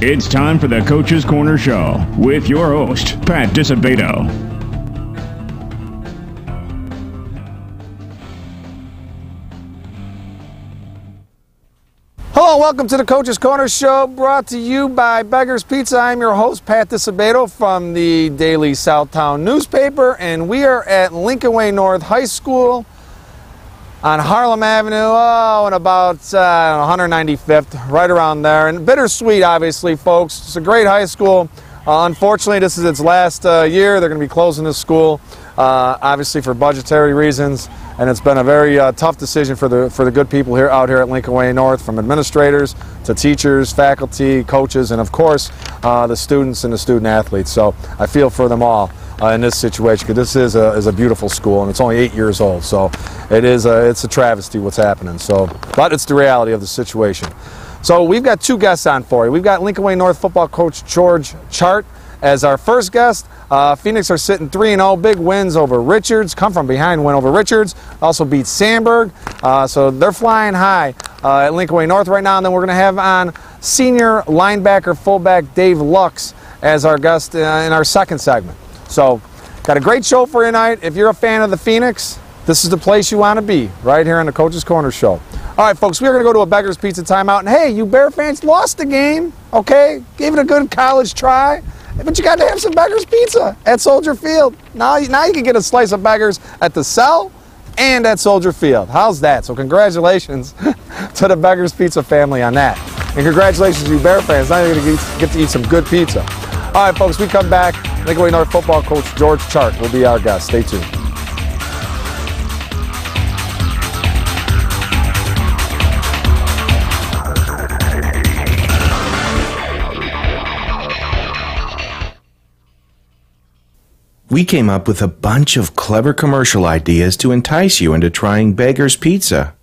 It's time for the Coach's Corner Show with your host, Pat Disabato. Hello and welcome to the Coach's Corner Show, brought to you by Beggar's Pizza. I'm your host, Pat Disabato from the Daily Southtown newspaper, and we are at Lincoln Way North High School on Harlem Avenue, and about 195th, right around there. And bittersweet, obviously, folks. It's a great high school. Unfortunately, this is its last year. They're going to be closing this school, obviously for budgetary reasons. And it's been a very tough decision for the good people out here at Lincoln Way North, from administrators to teachers, faculty, coaches, and of course the students and the student athletes. So I feel for them all in this situation, because this is a beautiful school, and it's only 8 years old. So it's a travesty what's happening. So, but it's the reality of the situation. So we've got two guests on for you. We've got Lincoln Way North football coach George Chart as our first guest. Phoenix are sitting 3-0, big wins over Richards, come from behind win over Richards, also beat Sandburg, so they're flying high at Lincoln Way North right now. And then we're going to have on senior linebacker fullback Dave Lux as our guest in our second segment. So got a great show for you tonight. If you're a fan of the Phoenix, this is the place you want to be, right here on the Coach's Corner Show. All right, folks, we're going to go to a Beggar's Pizza timeout. And hey, you Bear fans, lost the game, okay? Gave it a good college try. But you got to have some Beggar's Pizza at Soldier Field. Now you can get a slice of Beggar's at the Cell and at Soldier Field. How's that? So congratulations to the Beggar's Pizza family on that. And congratulations to you Bear fans. Now you're going to get to eat some good pizza. All right, folks, we come back. Lincoln Way North football coach George Chart will be our guest. Stay tuned. We came up with a bunch of clever commercial ideas to entice you into trying Beggar's Pizza.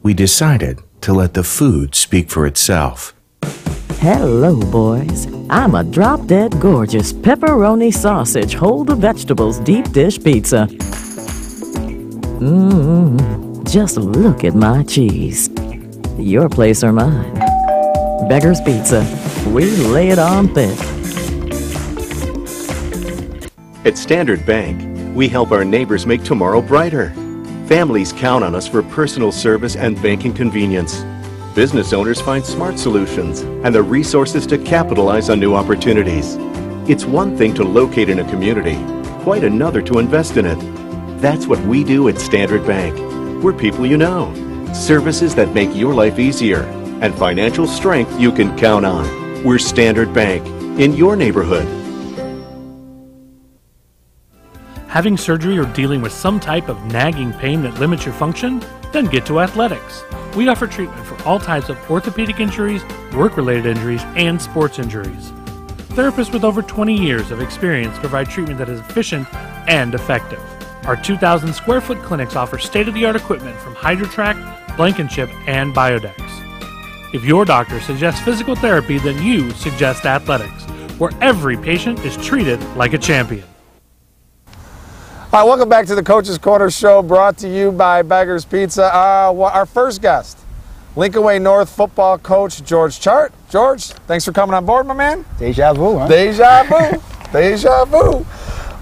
We decided to let the food speak for itself. Hello, boys. I'm a drop-dead gorgeous pepperoni sausage, hold the vegetables deep dish pizza. Just look at my cheese. Your place or mine. Beggar's Pizza. We lay it on thick. At Standard Bank, we help our neighbors make tomorrow brighter. Families count on us for personal service and banking convenience. Business owners find smart solutions and the resources to capitalize on new opportunities. It's one thing to locate in a community, quite another to invest in it. That's what we do at Standard Bank. We're people you know, services that make your life easier, and financial strength you can count on. We're Standard Bank, in your neighborhood. Having surgery or dealing with some type of nagging pain that limits your function? Then get to Athletics. We offer treatment for all types of orthopedic injuries, work-related injuries, and sports injuries. Therapists with over 20 years of experience provide treatment that is efficient and effective. Our 2,000 square foot clinics offer state-of-the-art equipment from HydroTrack, Blankenship, and Biodex. If your doctor suggests physical therapy, then you suggest Athletics, where every patient is treated like a champion. All right, welcome back to the Coach's Corner Show, brought to you by Beggar's Pizza. Our first guest, Lincoln Way North football coach George Chart. George, thanks for coming on board, my man. Deja vu, huh? Deja vu. Deja vu.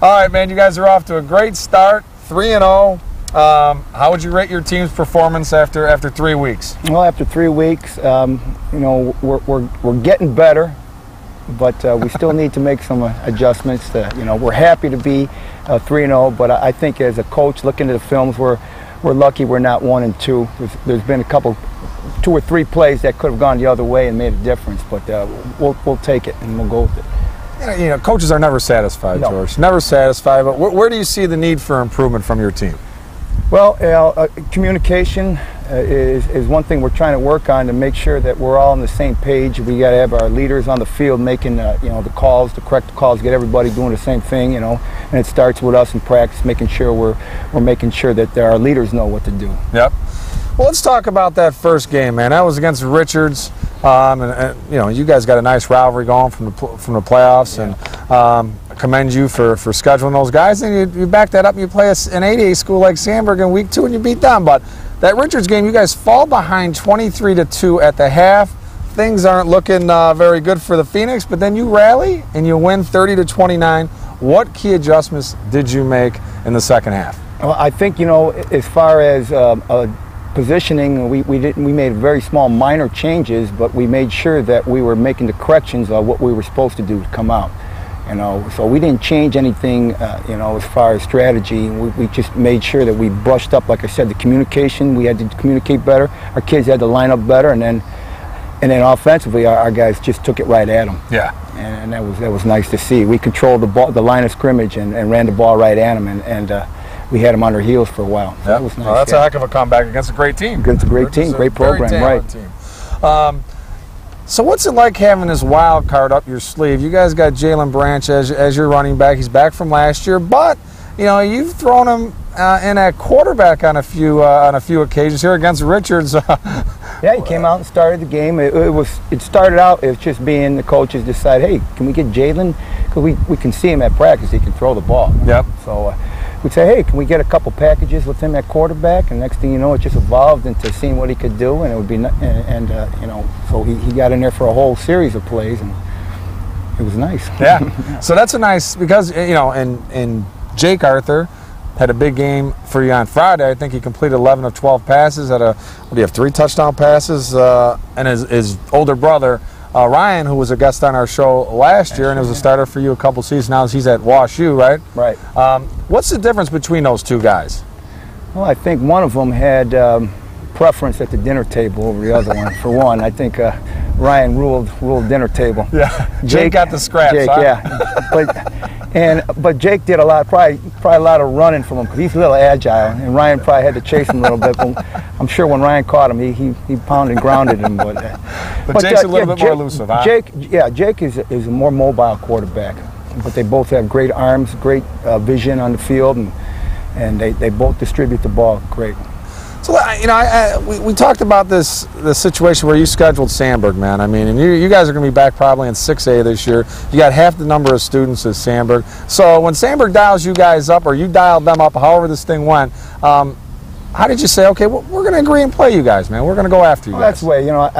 All right, man, you guys are off to a great start, 3-0. How would you rate your team's performance after 3 weeks? Well, after 3 weeks, we're getting better, but we still need to make some adjustments. We're happy to be 3-0, but I think as a coach, looking at the films, we're lucky we're not 1-2. There's been 2 or 3 plays that could have gone the other way and made a difference, but we'll take it and we'll go with it. Coaches are never satisfied, no. George. Never satisfied. But where do you see the need for improvement from your team? Well, communication is one thing we're trying to work on to make sure that we're all on the same page. We got to have our leaders on the field making the calls, the correct calls, get everybody doing the same thing, and it starts with us in practice, making sure we're making sure that our leaders know what to do. Yep. Well, let's talk about that first game, man. That was against Richards, and you guys got a nice rivalry going from the playoffs, yeah. And I commend you for scheduling those guys. And you back that up, and you play an 8A school like Sandburg in week 2, and you beat them. But that Richards game, you guys fall behind 23-2 at the half, things aren't looking very good for the Phoenix, but then you rally and you win 30-29. What key adjustments did you make in the second half? Well, I think, you know, as far as positioning, we made very small minor changes, but we made sure that we were making the corrections of what we were supposed to do to come out. You know, so we didn't change anything, you know, as far as strategy. We just made sure that we brushed up, like I said, the communication. We had to communicate better. Our kids had to line up better, and then offensively, our guys just took it right at them. Yeah. And that was nice to see. We controlled the line of scrimmage and ran the ball right at them, and we had them on their heels for a while. So that was nice. Well, that's a heck of a comeback against a great team. Against a great team, great program, right? Team. So what's it like having this wild card up your sleeve? You guys got Jalen Branch as your running back. He's back from last year, but you know you've thrown him in at quarterback on a few occasions here against Richards. Yeah, he came out and started the game. It started out as just being the coaches decide, hey, can we get Jalen? Because we can see him at practice. He can throw the ball. Yep. So we'd say, hey, can we get a couple packages with him at quarterback? And next thing you know, it just evolved into seeing what he could do, and it would be, you know, so he got in there for a whole series of plays, and it was nice. Yeah. So that's a nice, because you know, and Jake Arthur had a big game for you on Friday. I think he completed 11 of 12 passes. What do you have, 3 touchdown passes? And his older brother, Ryan, who was a guest on our show last year and was a starter for you a couple seasons now, he's at Wash U, right? Right. What's the difference between those two guys? Well, I think one of them had preference at the dinner table over the other one. For one, I think Ryan ruled dinner table. Yeah. Jake got the scraps. Jake, huh? yeah. But Jake did probably a lot of running from him because he's a little agile, and Ryan probably had to chase him a little bit. But I'm sure when Ryan caught him, he pounded and grounded him. But Jake's a little bit more elusive, huh? Jake is a more mobile quarterback. But they both have great arms, great vision on the field, and they both distribute the ball great. So, you know, we talked about the situation where you scheduled Sandburg, man. I mean, and you guys are going to be back probably in 6A this year. You got half the number of students as Sandburg. So when Sandburg dials you guys up, or you dialed them up, however this thing went, how did you say, okay, well, we're going to agree and play you guys, man. We're going to go after you guys. That's the way, you know,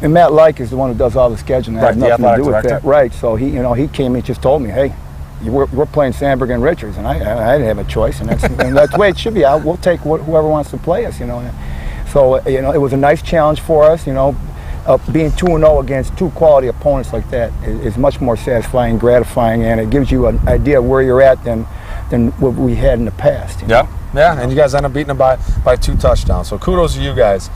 and Matt Like is the one who does all the scheduling. That has nothing to do with that. Right, so he came and just told me, hey, we're playing Sandburg and Richards, and I didn't have a choice, and that's the way it should be. We'll take whoever wants to play us, you know. So, you know, it was a nice challenge for us, you know. Being 2-0 against 2 quality opponents like that is much more satisfying, gratifying, and it gives you an idea of where you're at than what we had in the past. You know? Yeah, and you guys end up beating them by 2 touchdowns. So kudos to you guys.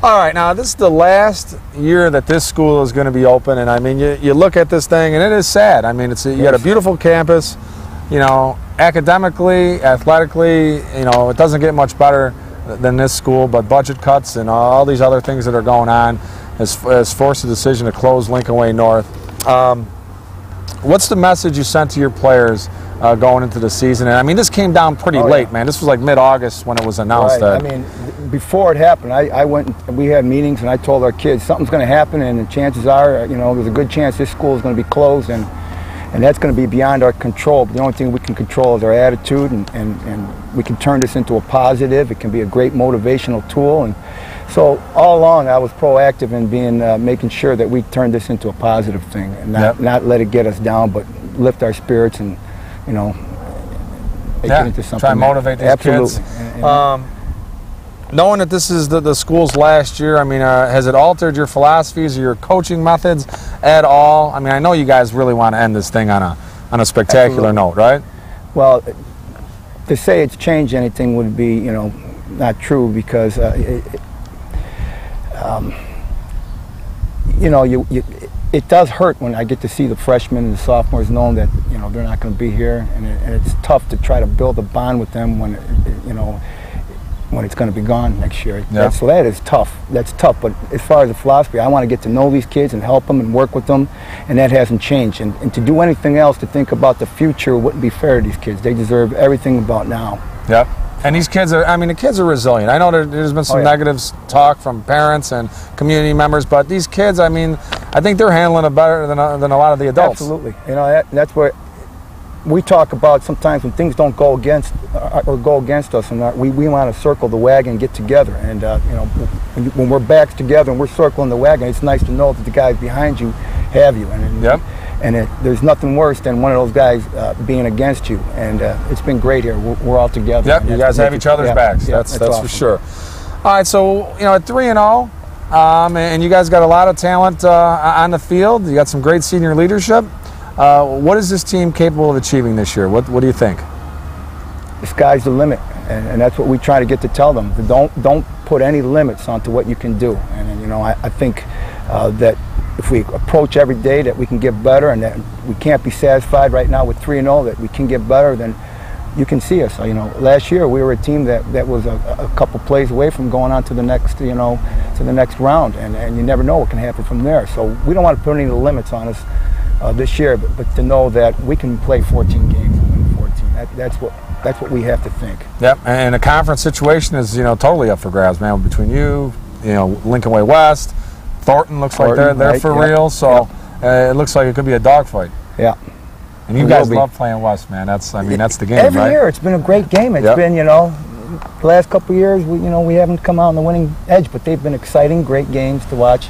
All right, now this is the last year that this school is going to be open, and I mean, you look at this thing, and it is sad. I mean, you got a beautiful campus, you know, academically, athletically, you know, it doesn't get much better than this school, but budget cuts and all these other things that are going on has forced the decision to close Lincoln Way North. What's the message you sent to your players going into the season? And I mean, this came down pretty late, man. This was like mid-August when it was announced. Right. I mean, before it happened, I went and we had meetings, and I told our kids something's going to happen, and the chances are, you know, there's a good chance this school is going to be closed, and that's going to be beyond our control. But the only thing we can control is our attitude, and we can turn this into a positive. It can be a great motivational tool, and so all along I was proactive in being making sure that we turned this into a positive thing, and not let it get us down, but lift our spirits and, you know, make it into something. Try and motivate these kids. Knowing that this is the school's last year, I mean, has it altered your philosophies or your coaching methods at all? I mean, I know you guys really want to end this thing on a spectacular note, right? Well, to say it's changed anything would be, you know, not true, because you know, it does hurt when I get to see the freshmen and the sophomores knowing that, you know, they're not going to be here, and it's tough to try to build a bond with them when, you know, when it's going to be gone next year. Yeah. So that is tough. That's tough. But as far as the philosophy, I want to get to know these kids and help them and work with them, and that hasn't changed. And to do anything else, to think about the future, wouldn't be fair to these kids. They deserve everything about now. Yep. And these kids are, I mean, the kids are resilient. I know there's been some negative talk from parents and community members, but these kids, I mean, I think they're handling it better than a lot of the adults. Absolutely. You know, that's where we talk about sometimes when things don't go against us, and we want to circle the wagon and get together. And when we're backs together and we're circling the wagon, it's nice to know that the guys behind you have you. And there's nothing worse than one of those guys being against you. And it's been great here. We're all together. Yep, you guys have each other's backs. That's awesome. For sure. All right, so at 3-0, and you guys got a lot of talent on the field. You got some great senior leadership. What is this team capable of achieving this year? What do you think? The sky's the limit, and that's what we try to get to tell them. Don't put any limits onto what you can do. And I think that if we approach every day that we can get better, and that we can't be satisfied right now with 3-0, that we can get better, then you can see us. Last year we were a team that was a couple plays away from going on to the next, to the next round, and you never know what can happen from there. So we don't want to put any limits on us this year, but to know that we can play 14 games and win 14. That's what we have to think. Yep, and the conference situation is totally up for grabs, man. Between you, Lincoln Way West, Thornton looks like they're right, for real. So it looks like it could be a dogfight. Yeah. And you guys love playing West, man. That's the game. Every right? year, it's been a great game. It's been, the last couple of years, we haven't come out on the winning edge, but they've been exciting, great games to watch.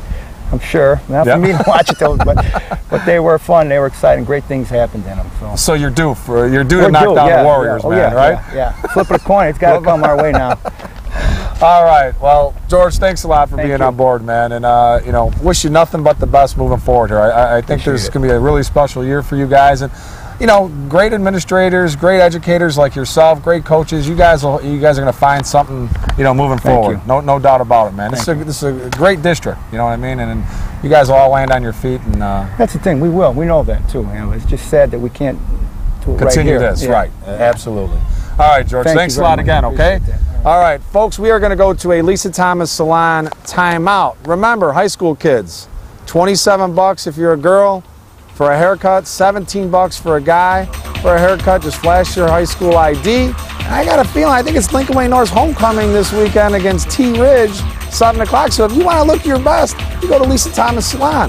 I'm sure. Not for me to watch it, though, but they were fun. They were exciting. Great things happened in them. So you're due to knock down the Warriors, man, right? Yeah. Flip a coin. It's got to come our way now. All right. Well, George, thanks a lot for being on board, man. And, wish you nothing but the best moving forward here. I think there's going to be a really special year for you guys. And, great administrators, great educators like yourself, great coaches. You guys are going to find something, moving forward. No doubt about it, man. This is a great district, you know what I mean? And you guys will all land on your feet. And that's the thing. We will. We know that, too. It's just sad that we can't do it continue right here. this, right. Absolutely. All right, George. Thanks a lot again, okay? All right, folks, we are going to go to a Lisa Thomas Salon timeout. Remember, high school kids, $27 if you're a girl for a haircut, $17 for a guy for a haircut. Just flash your high school ID. And I got a feeling, I think it's Lincoln Way North's homecoming this weekend against T Ridge, 7 o'clock. So if you want to look your best, you go to Lisa Thomas Salon.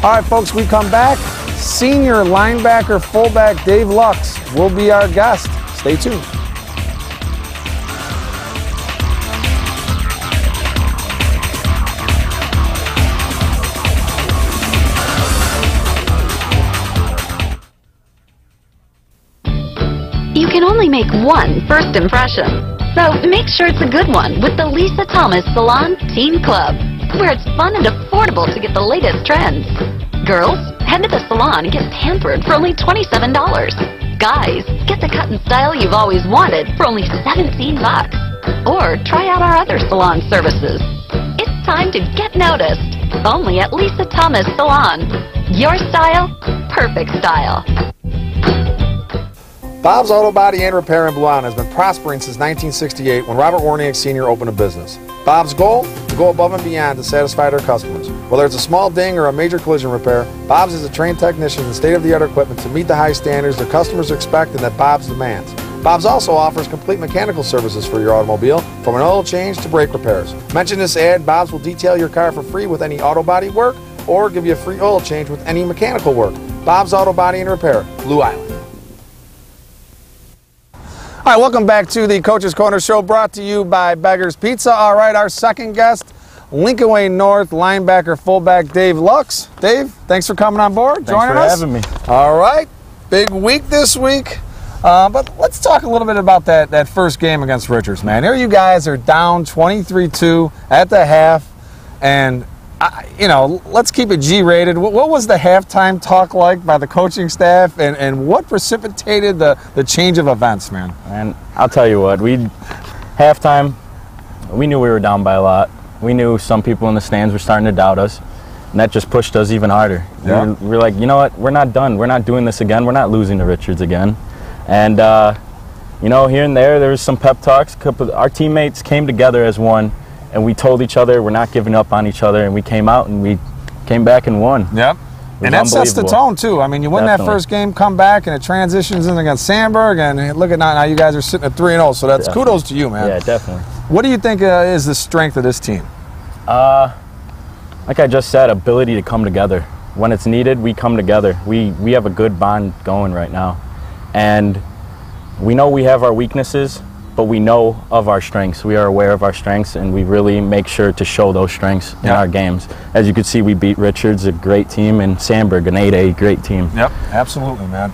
All right, folks, we come back. Senior linebacker, fullback Dave Lux will be our guest. Stay tuned. You can only make one first impression, so make sure it's a good one with the Lisa Thomas Salon Teen Club, where it's fun and affordable to get the latest trends. Girls, head to the salon and get pampered for only $27. Guys, get the cut and style you've always wanted for only $17. Or try out our other salon services. It's time to get noticed, only at Lisa Thomas Salon. Your style, perfect style. Bob's Auto Body and Repair in Blue Island has been prospering since 1968 when Robert Warniak Sr. opened a business. Bob's goal? To go above and beyond to satisfy their customers. Whether it's a small ding or a major collision repair, Bob's is a trained technician and state-of-the-art equipment to meet the high standards their customers expect and that Bob's demands. Bob's also offers complete mechanical services for your automobile, from an oil change to brake repairs. Mention this ad, Bob's will detail your car for free with any auto body work or give you a free oil change with any mechanical work. Bob's Auto Body and Repair, Blue Island. All right, welcome back to the Coach's Corner Show, brought to you by Beggar's Pizza. All right, our second guest, Lincoln Way North linebacker, fullback Dave Lux. Dave, thanks for coming on board, joining us. Thanks for having me. All right, big week this week. But let's talk a little bit about that first game against Richards, man. Here you guys are down 23-2 at the half, and let's keep it G-rated. What was the halftime talk like by the coaching staff, and what precipitated the change of events, man? And I'll tell you what, halftime, we knew we were down by a lot. We knew some people in the stands were starting to doubt us, and that just pushed us even harder. Yeah. We were like, you know what, we're not done. We're not doing this again. We're not losing to Richards again. And, here and there was some pep talks. Our teammates came together as one, and we told each other we're not giving up on each other, and we came out and we came back and won. Yep. And that sets the tone, too. I mean, you win that first game, come back, and it transitions in against Sandburg, and look at now you guys are sitting at 3-0, so that's kudos to you, man. Yeah, definitely. What do you think is the strength of this team? Like I just said, ability to come together. When it's needed, we come together. We have a good bond going right now. And we know we have our weaknesses, but we know of our strengths. We are aware of our strengths, and we really make sure to show those strengths in our games. As you can see, we beat Richards, a great team, and Sandburg, an 8A great team. Yep, absolutely, man.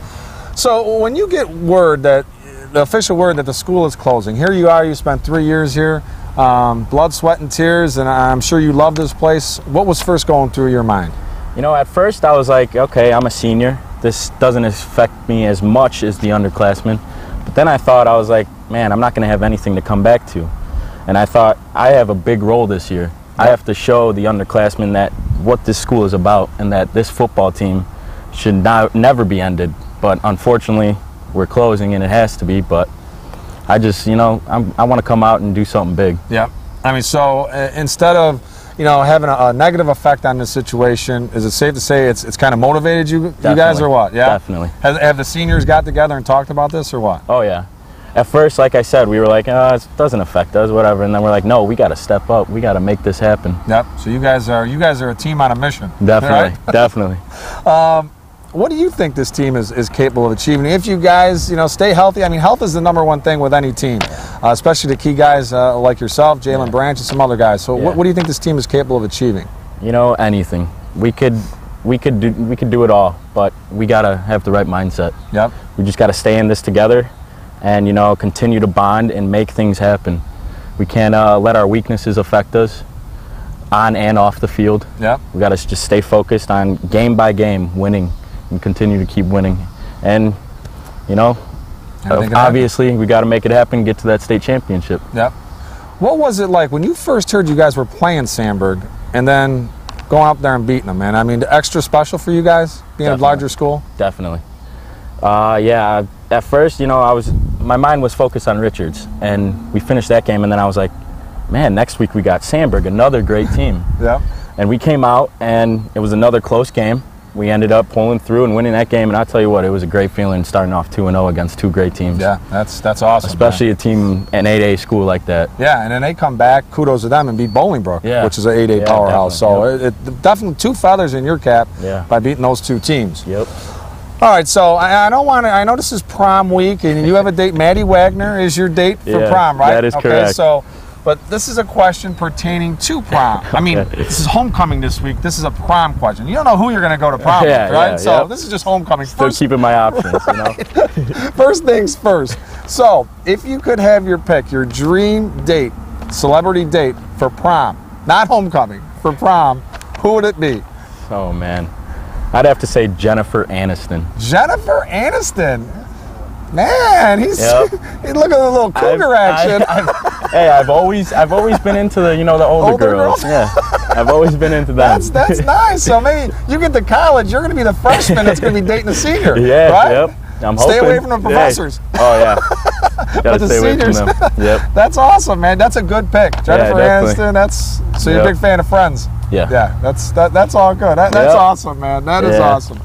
So when you get word that, the official word that the school is closing, here you are, you spent 3 years here, blood, sweat, and tears, and I'm sure you love this place. What was first going through your mind? You know, at first I was like, okay, I'm a senior. This doesn't affect me as much as the underclassmen. But then I thought, I was like, man, I'm not going to have anything to come back to. And I thought, I have a big role this year. I have to show the underclassmen that what this school is about and that this football team should never be ended. But unfortunately, we're closing and it has to be. But I just, you know, I want to come out and do something big. Yeah. I mean, so instead of, you know, having a negative effect on this situation, is it safe to say it's kind of motivated you guys, or what? Yeah, definitely. Have the seniors got together and talked about this, or what? Oh yeah. At first, like I said, we were like, oh, it doesn't affect us, whatever. And then we're like, no, we got to step up. We got to make this happen. Yep. So you guys are a team on a mission. Definitely, right? Definitely. What do you think this team is capable of achieving if you guys, you know, stay healthy? I mean, health is the #1 thing with any team, especially the key guys like yourself, Jalen Branch, and some other guys. So what do you think this team is capable of achieving? You know, anything. We could do it all, but we gotta have the right mindset. Yep. We just gotta stay in this together, and you know, continue to bond and make things happen. We can't let our weaknesses affect us on and off the field. Yep. We gotta just stay focused on game by game winning. And continue to keep winning, and you know, obviously we got to make it happen, get to that state championship. Yep. What was it like when you first heard you guys were playing Sandburg and then going up there and beating them, man? I mean, extra special for you guys being a larger school? Definitely. Yeah, at first, you know, my mind was focused on Richards, and we finished that game, and then I was like, man, next week we got Sandburg, another great team. Yeah. And we came out, and it was another close game. We ended up pulling through and winning that game, and I'll tell you what, it was a great feeling starting off 2-0 against two great teams. Yeah, that's awesome. Especially a team, an 8A school like that. Yeah, and then they come back, kudos to them, and beat Bolingbrook, which is an 8A powerhouse. Definitely. So it definitely two feathers in your cap by beating those two teams. Yep. All right, so I don't want to. I know this is prom week, and you have a date. Maddie Wagner is your date for prom, right? That is correct. So, but this is a question pertaining to prom. I mean, this is homecoming this week. This is a prom question. You don't know who you're going to go to prom with, right? So this is just homecoming. Still keeping my options, you know. First things first. So, if you could have your pick, your dream date, celebrity date for prom, not homecoming, for prom, who would it be? Oh man, I'd have to say Jennifer Aniston. Jennifer Aniston. Man, he's looking at a little cougar action. I've always been into the the older girls. Yeah, I've always been into them. That's nice. So maybe you get to college, you're going to be the freshman that's going to be dating a senior. Yeah, right? Yep. I'm Stay hoping. away from the professors. Hey. Oh yeah. Gotta stay away from them. Yep. That's awesome, man. That's a good pick, Jennifer Aniston. So you're a big fan of Friends. Yeah. Yeah. That's all good. That's awesome, man. That is awesome.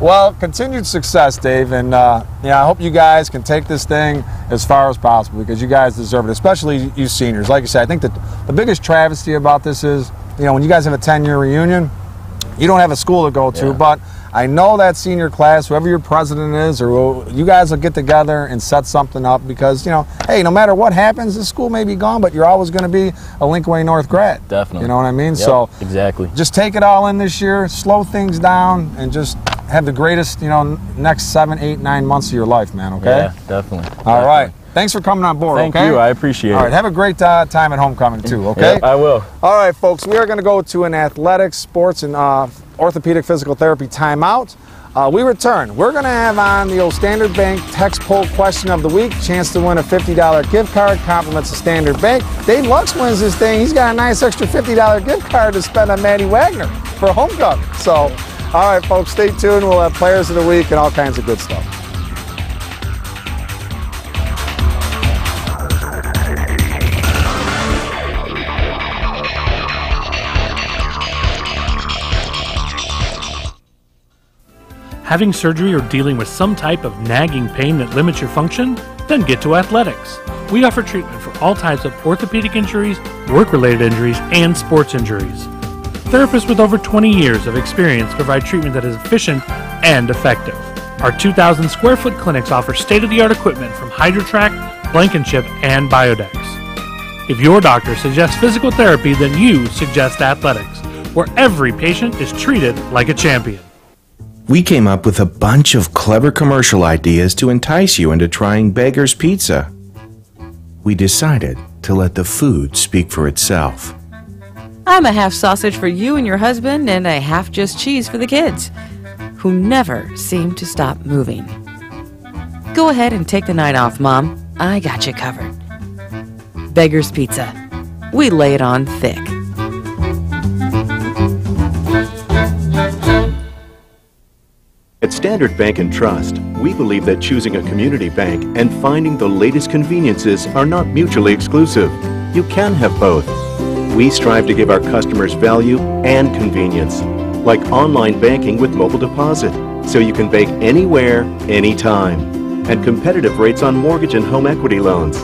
Well, continued success, Dave, and I hope you guys can take this thing as far as possible because you guys deserve it, especially you seniors. Like I said, I think that the biggest travesty about this is, when you guys have a 10-year reunion, you don't have a school to go to, but I know that senior class, whoever your president is, or you guys will get together and set something up because, hey, no matter what happens, this school may be gone, but you're always going to be a Lincoln Way North grad. Definitely. You know what I mean? Yep, so exactly. Just take it all in this year, slow things down, and just have the greatest, next 7, 8, 9 months of your life, man, okay? Yeah, definitely. All right. Thanks for coming on board, Thank you. I appreciate it. All right. Have a great time at homecoming, too, okay? Yep, I will. All right, folks. We are going to go to an athletics, sports, and orthopedic physical therapy timeout. We return. We're going to have on the old Standard Bank text poll question of the week. Chance to win a $50 gift card. Compliments of Standard Bank. Dave Lux wins this thing. He's got a nice extra $50 gift card to spend on Maddie Wagner for homecoming. So, all right, folks, stay tuned. We'll have players of the week and all kinds of good stuff. Having surgery or dealing with some type of nagging pain that limits your function? Then get to Athletics. We offer treatment for all types of orthopedic injuries, work-related injuries, and sports injuries. Therapists with over 20 years of experience provide treatment that is efficient and effective. Our 2,000 square foot clinics offer state-of-the-art equipment from HydroTrack, Blankenship, and Biodex. If your doctor suggests physical therapy, then you suggest athletics, where every patient is treated like a champion. We came up with a bunch of clever commercial ideas to entice you into trying Beggar's Pizza. We decided to let the food speak for itself. I'm a half sausage for you and your husband and a half just cheese for the kids, who never seem to stop moving. Go ahead and take the night off, Mom. I got you covered. Beggar's Pizza. We lay it on thick. At Standard Bank and Trust, we believe that choosing a community bank and finding the latest conveniences are not mutually exclusive. You can have both. We strive to give our customers value and convenience, like online banking with mobile deposit, so you can bank anywhere, anytime, and competitive rates on mortgage and home equity loans.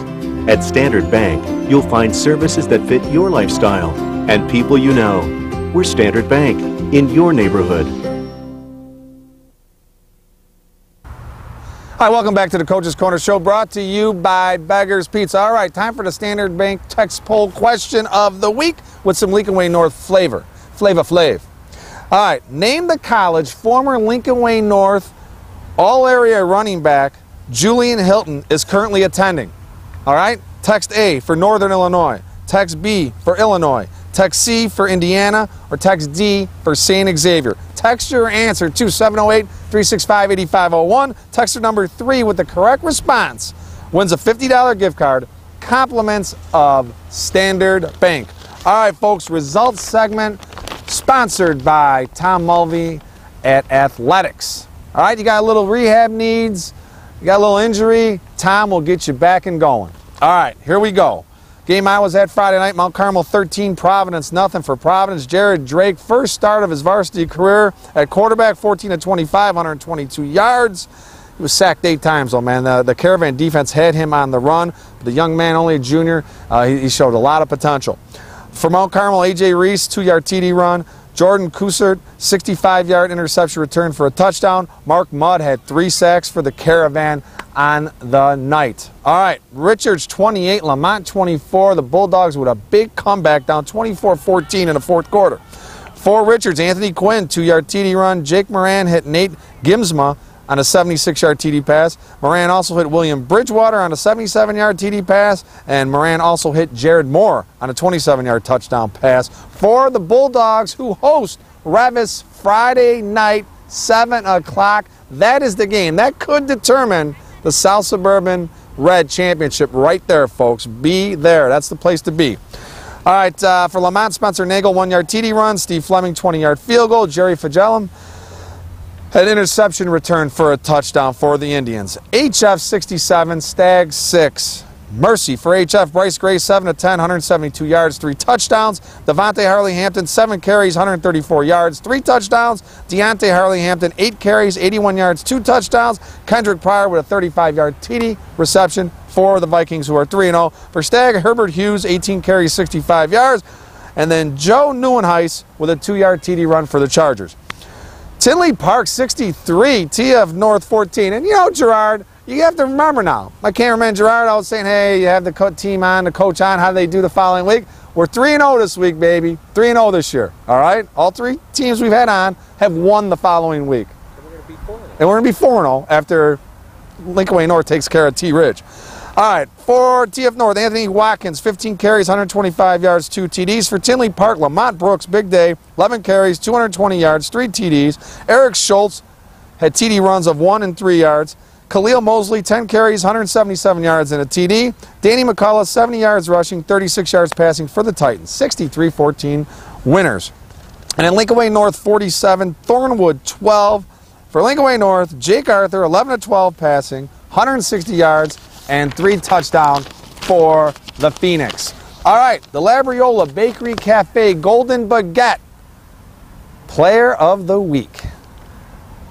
At Standard Bank, you'll find services that fit your lifestyle and people you know. We're Standard Bank, in your neighborhood. Hi, welcome back to the Coach's Corner Show, brought to you by Beggar's Pizza. All right, time for the Standard Bank text poll question of the week with some Lincoln Way North flavor. Flav. All right, name the college former Lincoln Way North all-area running back Julian Hilton is currently attending. All right, text A for Northern Illinois, text B for Illinois, text C for Indiana, or text D for St. Xavier. Text your answer to 708-365-8501. Texter number 3 with the correct response wins a $50 gift card, compliments of Standard Bank. All right, folks, results segment sponsored by Tom Mulvey at Athletics. All right, you got a little rehab needs, you got a little injury, Tom will get you back and going. All right, here we go. Game I was at Friday night, Mount Carmel 13, Providence nothing for Providence. Jared Drake, first start of his varsity career at quarterback, 14 of 25, 122 yards. He was sacked 8 times, though, man. The Caravan defense had him on the run. The young man, only a junior, he showed a lot of potential. For Mount Carmel, A.J. Reese, 2-yard TD run. Jordan Kusert, 65-yard interception return for a touchdown. Mark Mudd had 3 sacks for the Caravan on the night. All right, Richards 28, Lamont 24. The Bulldogs with a big comeback, down 24-14 in the fourth quarter. For Richards, Anthony Quinn, 2-yard TD run. Jake Moran hit Nate Gimsma on a 76-yard TD pass. Moran also hit William Bridgewater on a 77-yard TD pass, and Moran also hit Jared Moore on a 27-yard touchdown pass for the Bulldogs, who host Revis Friday night, 7 o'clock. That is the game. That could determine the South Suburban Red Championship right there, folks. Be there. That's the place to be. All right, for Lamont, Spencer Nagel, 1-yard TD run. Steve Fleming, 20-yard field goal. Jerry Fagellum had interception return for a touchdown for the Indians. HF 67, Stag 6. Mercy for HF, Bryce Gray, 7 of 10, 172 yards, 3 touchdowns. Devontae Harley-Hampton, 7 carries, 134 yards, 3 touchdowns. Deontay Harley-Hampton, 8 carries, 81 yards, 2 touchdowns. Kendrick Pryor with a 35-yard TD reception for the Vikings, who are 3-0. For Stag, Herbert Hughes, 18 carries, 65 yards. And then Joe Neuenhuis with a 2-yard TD run for the Chargers. Tinley Park, 63, TF North 14. And you know, Gerard, you have to remember now, my cameraman Gerard, I was saying, hey, you have the team on, the coach on, how do they do the following week? We're 3-0 this week, baby. 3-0 this year, all right? All 3 teams we've had on have won the following week. And we're going to be 4-0 after Lincoln Way North takes care of T Ridge. All right, for TF North, Anthony Watkins, 15 carries, 125 yards, 2 TDs. For Tinley Park, Lamont Brooks, big day, 11 carries, 220 yards, 3 TDs. Eric Schultz had TD runs of 1 and 3 yards. Khalil Mosley, 10 carries, 177 yards, and a TD. Danny McCullough, 70 yards rushing, 36 yards passing for the Titans. 63-14 winners. And in Lincoln Way North, 47, Thornwood, 12. For Lincoln Way North, Jake Arthur, 11 of 12 passing, 160 yards, and 3 touchdowns for the Phoenix. All right, the Labriola Bakery Cafe Golden Baguette Player of the Week.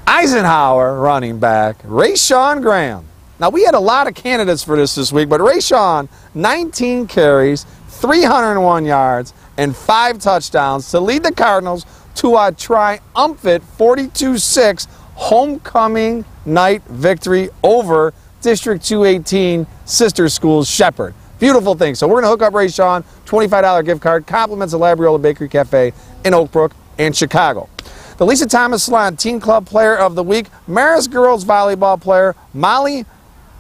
Eisenhower running back, Rayshawn Graham. Now, we had a lot of candidates for this week, but Rayshawn, 19 carries, 301 yards, and 5 touchdowns to lead the Cardinals to a triumphant 42-6 homecoming night victory over District 218 sister schools Shepherd. Beautiful thing. So we're going to hook up Ray Sean, $25 gift card, compliments of Labriola Bakery Cafe in Oak Brook and Chicago. The Lisa Thomas Salon Teen Club Player of the Week, Marist girls volleyball player Molly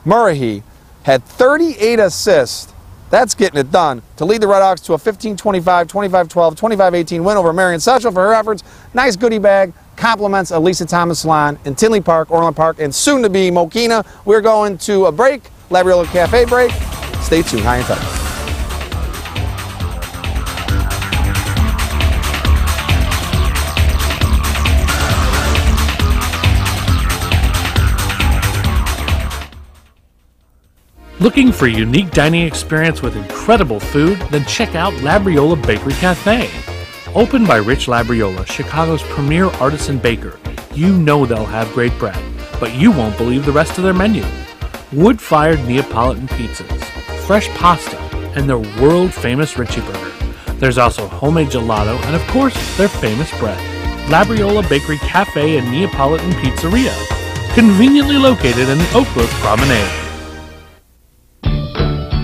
Murrahy had 38 assists. That's getting it done to lead the Redhawks to a 15-25, 25-12, 25-18 win over Marion Central for her efforts. Nice goodie bag. Compliments of Lisa Thomas Salon in Tinley Park, Orland Park, and soon to be Mokina. We're going to a break, Labriola Cafe break. Stay tuned. High and tight. Looking for a unique dining experience with incredible food? Then check out Labriola Bakery Cafe. Opened by Rich Labriola, Chicago's premier artisan baker, you know they'll have great bread, but you won't believe the rest of their menu. Wood-fired Neapolitan pizzas, fresh pasta, and their world-famous Richie Burger. There's also homemade gelato and, of course, their famous bread. Labriola Bakery Cafe and Neapolitan Pizzeria, conveniently located in the Oak Brook Promenade.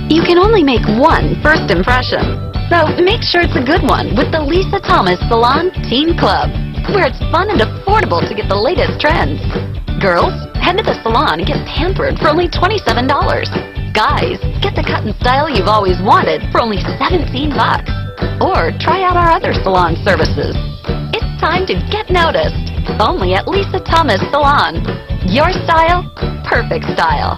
You can only make one first impression, so make sure it's a good one with the Lisa Thomas Salon Teen Club, where it's fun and affordable to get the latest trends. Girls, head to the salon and get pampered for only $27. Guys, get the cut and style you've always wanted for only $17. Or try out our other salon services. It's time to get noticed, only at Lisa Thomas Salon. Your style, perfect style.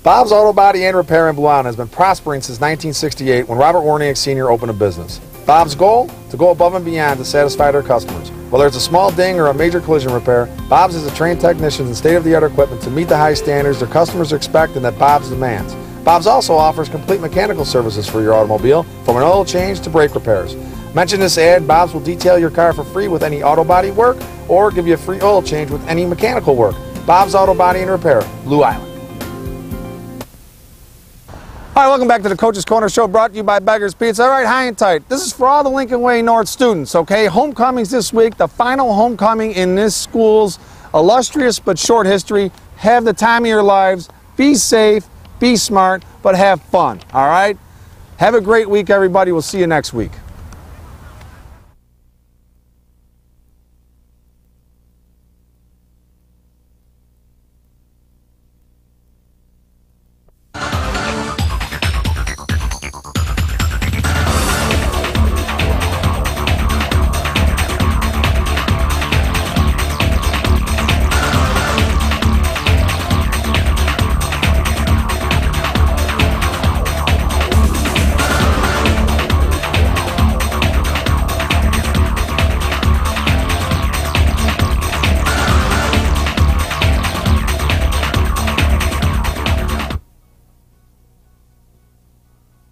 Bob's Auto Body and Repair in Blue Island has been prospering since 1968 when Robert Warniak Sr. opened a business. Bob's goal? To go above and beyond to satisfy their customers. Whether it's a small ding or a major collision repair, Bob's has a trained technicians and state-of-the-art equipment to meet the high standards their customers expect and that Bob's demands. Bob's also offers complete mechanical services for your automobile, from an oil change to brake repairs. Mention this ad, Bob's will detail your car for free with any auto body work or give you a free oil change with any mechanical work. Bob's Auto Body and Repair, Blue Island. All right, welcome back to the Coach's Corner Show, brought to you by Beggar's Pizza. All right, high and tight. This is for all the Lincoln Way North students, okay? Homecomings this week, the final homecoming in this school's illustrious but short history. Have the time of your lives. Be safe, be smart, but have fun, all right? Have a great week, everybody. We'll see you next week.